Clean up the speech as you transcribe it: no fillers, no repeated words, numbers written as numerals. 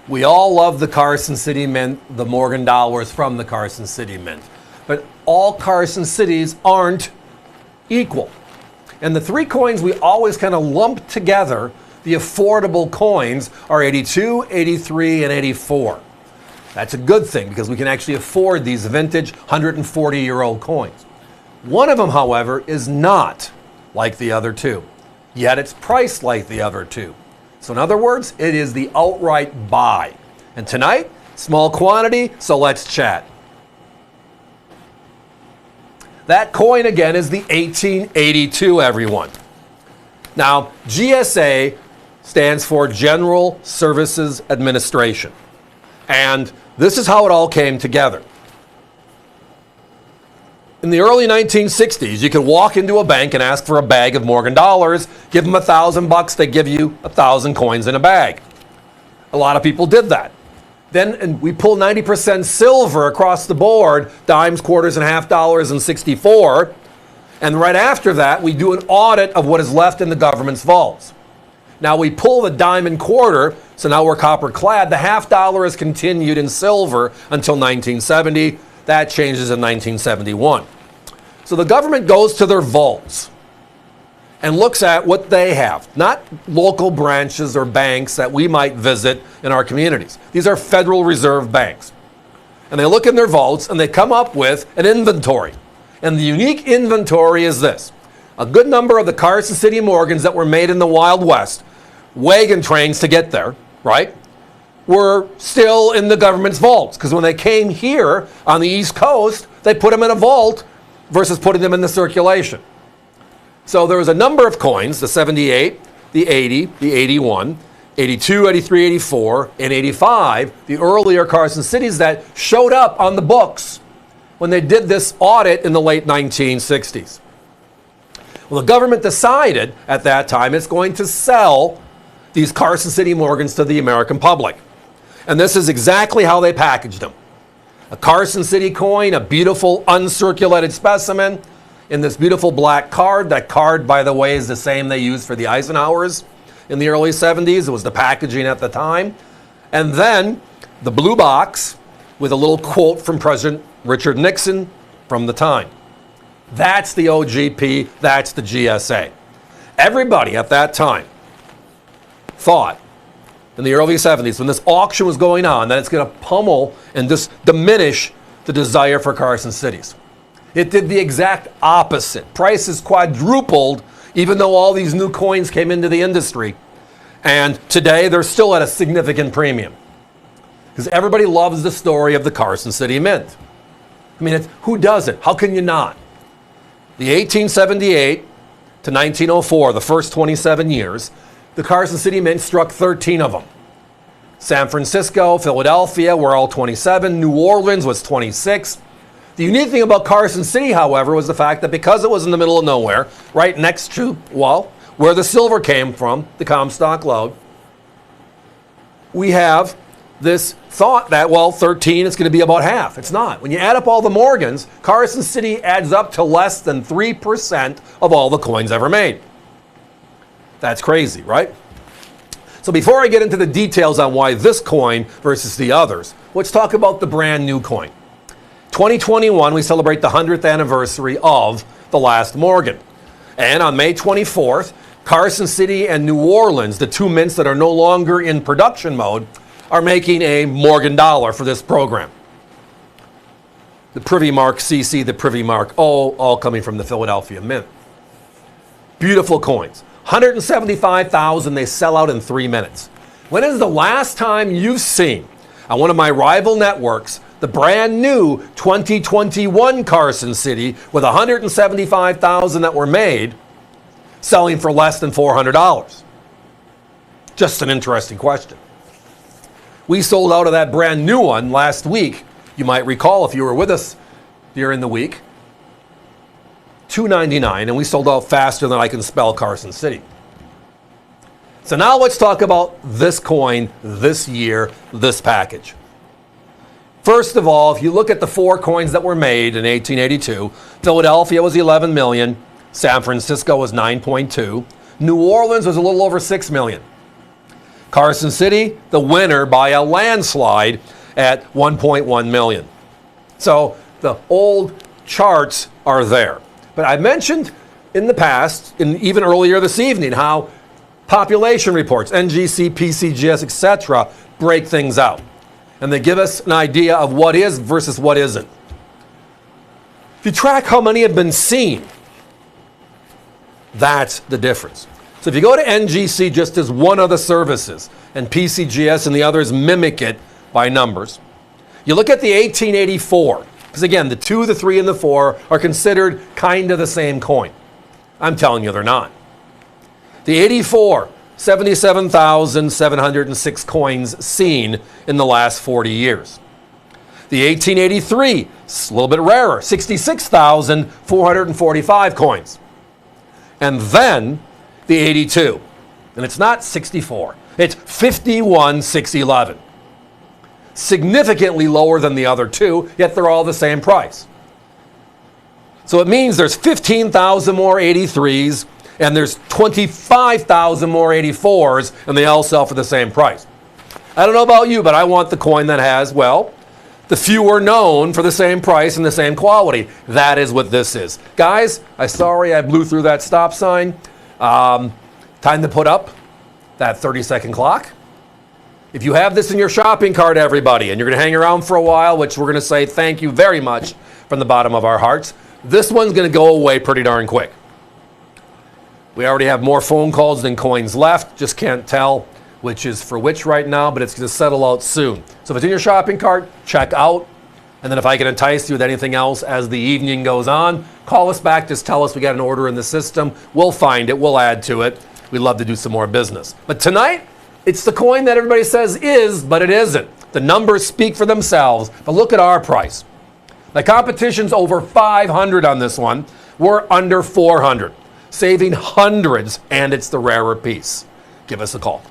We all love the Carson City Mint, the Morgan dollars from the Carson City Mint. But all Carson Cities aren't equal. And the three coins we always kind of lump together, the affordable coins, are 82, 83, and 84. That's a good thing because we can actually afford these vintage 140-year-old coins. One of them, however, is not like the other two, yet it's priced like the other two. So in other words, it is the outright buy. And tonight, small quantity, so let's chat. That coin again is the 1882, everyone. Now, GSA stands for General Services Administration. And this is how it all came together. In the early 1960s, you could walk into a bank and ask for a bag of Morgan dollars, give them $1,000, they give you 1,000 coins in a bag. A lot of people did that. Then we pull 90% silver across the board, dimes, quarters, and half dollars, and 64. And right after that, we do an audit of what is left in the government's vaults. Now we pull the dime and quarter, so now we're copper clad. The half dollar is continued in silver until 1970. That changes in 1971. So the government goes to their vaults and looks at what they have, not local branches or banks that we might visit in our communities. These are Federal Reserve banks. And they look in their vaults and they come up with an inventory. And the unique inventory is this. A good number of the Carson City Morgans that were made in the Wild West, wagon trains to get there, right, were still in the government's vaults. Because when they came here on the East Coast, they put them in a vault versus putting them in the circulation. So there was a number of coins, the 78, the 80, the 81, 82, 83, 84, and 85, the earlier Carson Cities that showed up on the books when they did this audit in the late 1960s. Well, the government decided at that time it's going to sell these Carson City Morgans to the American public. And this is exactly how they packaged them. A Carson City coin, a beautiful uncirculated specimen in this beautiful black card. That card, by the way, is the same they used for the Eisenhowers in the early 70s. It was the packaging at the time. And then the blue box with a little quote from President Richard Nixon from the time. That's the OGP, that's the GSA. Everybody at that time thought in the early 70s, when this auction was going on, that it's going to pummel and just diminish the desire for Carson Cities. It did the exact opposite. Prices quadrupled, even though all these new coins came into the industry. And today, they're still at a significant premium. Because everybody loves the story of the Carson City Mint. I mean, who doesn't? How can you not? The 1878 to 1904, the first 27 years, the Carson City Mint struck 13 of them. San Francisco, Philadelphia were all 27. New Orleans was 26. The unique thing about Carson City, however, was the fact that because it was in the middle of nowhere, right next to, well, where the silver came from, the Comstock lode, we have this thought that, well, 13 is going to be about half. It's not. When you add up all the Morgans, Carson City adds up to less than 3% of all the coins ever made. That's crazy, right? So before I get into the details on why this coin versus the others, let's talk about the brand new coin. 2021, we celebrate the 100th anniversary of the last Morgan. And on May 24th, Carson City and New Orleans, the two mints that are no longer in production mode, are making a Morgan dollar for this program. The Privy Mark CC, the Privy Mark O, all coming from the Philadelphia Mint. Beautiful coins. 175,000, they sell out in 3 minutes. When is the last time you've seen on one of my rival networks the brand new 2021 Carson City with 175,000 that were made selling for less than $400? Just an interesting question. We sold out of that brand new one last week. You might recall if you were with us during the week. $2.99, and we sold out faster than I can spell Carson City. So now let's talk about this coin, this year, this package. First of all, if you look at the 4 coins that were made in 1882, Philadelphia was 11 million, San Francisco was 9.2, New Orleans was a little over 6 million. Carson City, the winner by a landslide at 1.1 million. So the old charts are there. But I mentioned in the past, and even earlier this evening, how population reports, NGC, PCGS, etc., break things out. And they give us an idea of what is versus what isn't. If you track how many have been seen, that's the difference. So if you go to NGC just as one of the services, and PCGS and the others mimic it by numbers, you look at the 1884, because again, the 2, the 3, and the 4 are considered kind of the same coin. I'm telling you they're not. The 84, 77,706 coins seen in the last 40 years. The 1883, it's a little bit rarer, 66,445 coins. And then the 82, and it's not 64, it's 51,611. Significantly lower than the other two, yet they're all the same price. So it means there's 15,000 more 83s, and there's 25,000 more 84s, and they all sell for the same price. I don't know about you, but I want the coin that has, well, the fewer known for the same price and the same quality. That is what this is. Guys, I'm sorry I blew through that stop sign. Time to put up that 30-second clock. If you have this in your shopping cart, everybody, and you're going to hang around for a while, which we're going to say thank you very much from the bottom of our hearts, this one's going to go away pretty darn quick. We already have more phone calls than coins left. Just can't tell which is for which right now, but it's going to settle out soon. So if it's in your shopping cart, check out. And then if I can entice you with anything else as the evening goes on, call us back. Just tell us we got an order in the system. We'll find it. We'll add to it. We'd love to do some more business. But tonight, it's the coin that everybody says is, but it isn't. The numbers speak for themselves. But look at our price. The competition's over 500 on this one. We're under 400, saving hundreds, and it's the rarer piece. Give us a call.